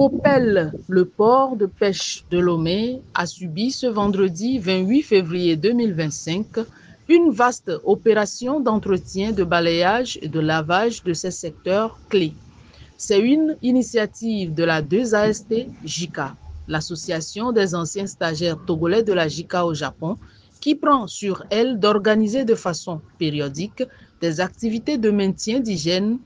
Copel, le port de pêche de Lomé, a subi ce vendredi 28 février 2025 une vaste opération d'entretien, de balayage et de lavage de ces secteurs clés. C'est une initiative de la 2AST JICA, l'association des anciens stagiaires togolais de la JICA au Japon, qui prend sur elle d'organiser de façon périodique des activités de maintien d'hygiène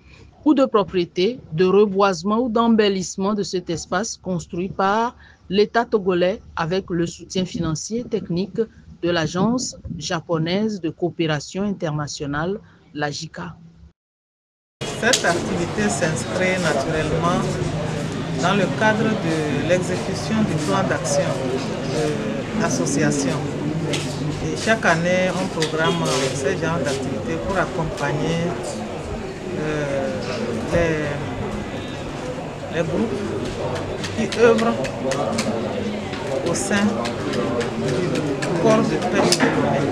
ou de propriété, de reboisement ou d'embellissement de cet espace construit par l'État togolais avec le soutien financier et technique de l'Agence japonaise de coopération internationale, la JICA. Cette activité s'inscrit naturellement dans le cadre de l'exécution du plan d'action de l'association. Et chaque année, on programme ce genre d'activité pour accompagner les groupes qui œuvrent au sein du corps de pêche de Lomé.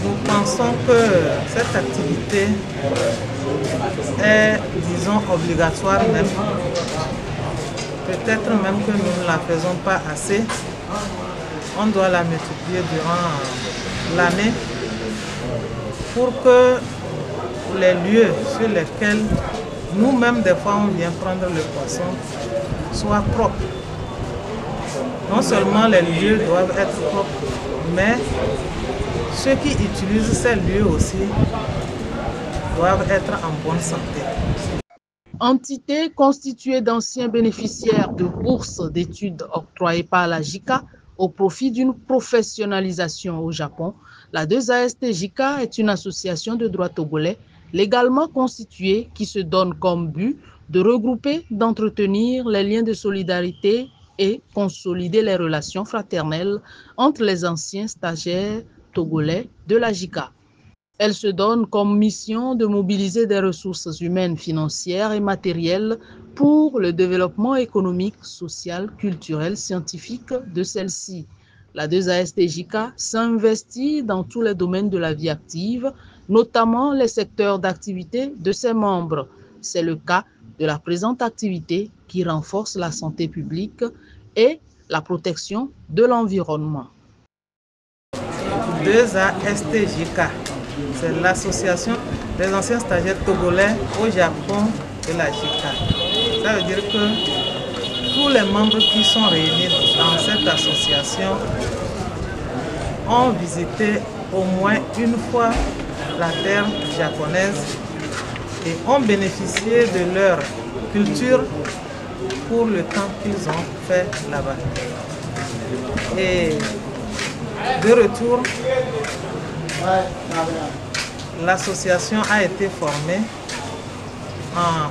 Nous pensons que cette activité est, disons, obligatoire même. Peut-être même que nous ne la faisons pas assez. On doit la multiplier durant l'année pour que les lieux sur lesquels nous-mêmes, des fois, on vient prendre le poisson soient propres. Non seulement les lieux doivent être propres, mais ceux qui utilisent ces lieux aussi doivent être en bonne santé. Entité constituée d'anciens bénéficiaires de bourses d'études octroyées par la JICA au profit d'une professionnalisation au Japon, la 2AST JICA est une association de droit togolais légalement constituée qui se donne comme but de regrouper, d'entretenir les liens de solidarité et consolider les relations fraternelles entre les anciens stagiaires togolais de la JICA. Elle se donne comme mission de mobiliser des ressources humaines, financières et matérielles pour le développement économique, social, culturel, scientifique de celle-ci. La 2AST JICA s'investit dans tous les domaines de la vie active, notamment les secteurs d'activité de ses membres. C'est le cas de la présente activité qui renforce la santé publique et la protection de l'environnement. 2AST JICA, c'est l'association des anciens stagiaires togolais au Japon de la JICA. Ça veut dire que tous les membres qui sont réunis dans cette association ont visité au moins une fois la terre japonaise et ont bénéficié de leur culture pour le temps qu'ils ont fait là-bas. Et de retour, l'association a été formée en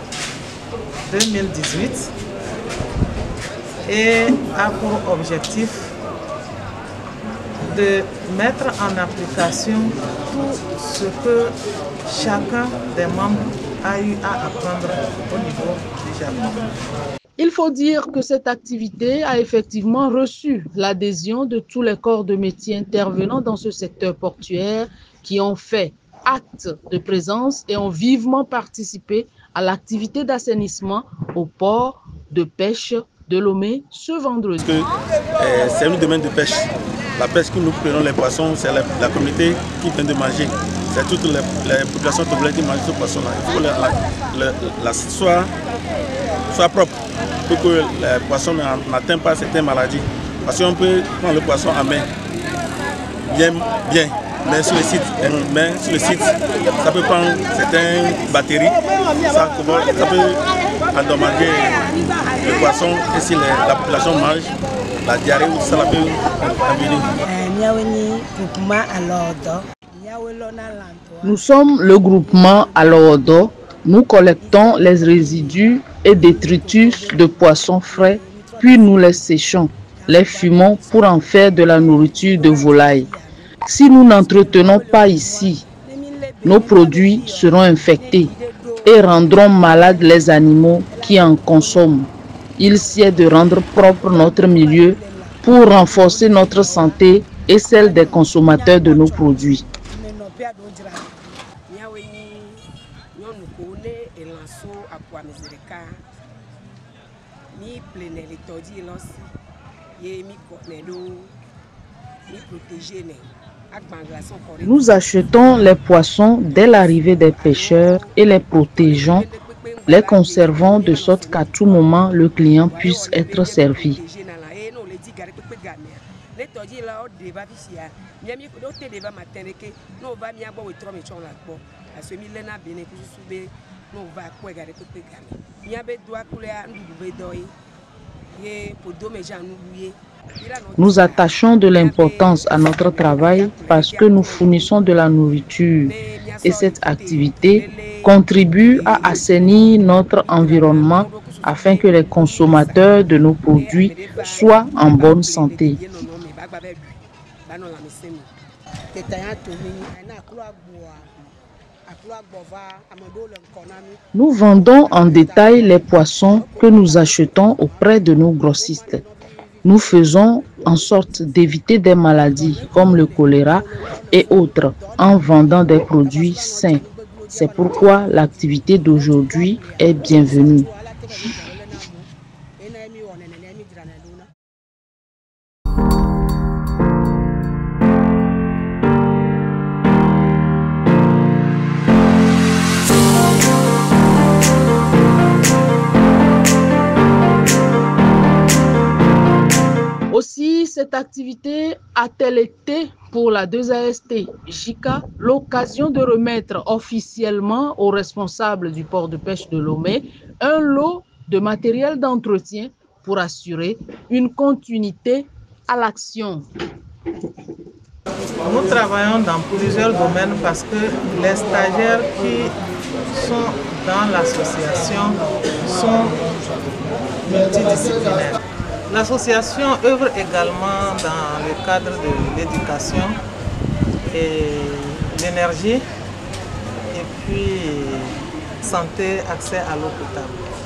2018 et a pour objectif de mettre en application tout ce que chacun des membres a eu à apprendre au niveau du Japon. Il faut dire que cette activité a effectivement reçu l'adhésion de tous les corps de métier intervenant dans ce secteur portuaire qui ont fait acte de présence et ont vivement participé à l'activité d'assainissement au port de pêche de Lomé ce vendredi. C'est un domaine de pêche. La pêche que nous prenons les poissons, c'est la communauté qui vient de manger. C'est toutes les populations togolaises qui mangent ce poisson-là. Il faut que la soit propre pour que les poissons n'atteignent pas certaines maladies. Parce qu'on peut prendre le poisson à main, bien, mais sur le site, ça peut prendre certaines bactéries, ça peut endommager le poisson et si la population mange, la diarrhée ou ça peut Nous sommes le groupement Alodo. Nous collectons les résidus et détritus de poissons frais, puis nous les séchons, les fumons pour en faire de la nourriture de volaille. Si nous n'entretenons pas ici, nos produits seront infectés et rendront malades les animaux qui en consomment. Il sied de rendre propre notre milieu pour renforcer notre santé et celle des consommateurs de nos produits. Nous achetons les poissons dès l'arrivée des pêcheurs et les protégeons, les conservons de sorte qu'à tout moment le client puisse être servi. Nous attachons de l'importance à notre travail parce que nous fournissons de la nourriture et cette activité contribue à assainir notre environnement afin que les consommateurs de nos produits soient en bonne santé. Nous vendons en détail les poissons que nous achetons auprès de nos grossistes. Nous faisons en sorte d'éviter des maladies comme le choléra et autres en vendant des produits sains. C'est pourquoi l'activité d'aujourd'hui est bienvenue. Aussi, cette activité a-t-elle été pour la 2AST JICA l'occasion de remettre officiellement aux responsables du port de pêche de Lomé un lot de matériel d'entretien pour assurer une continuité à l'action. Nous travaillons dans plusieurs domaines parce que les stagiaires qui sont dans l'association sont multidisciplinaires. L'association œuvre également dans le cadre de l'éducation et l'énergie et puis santé, accès à l'eau potable.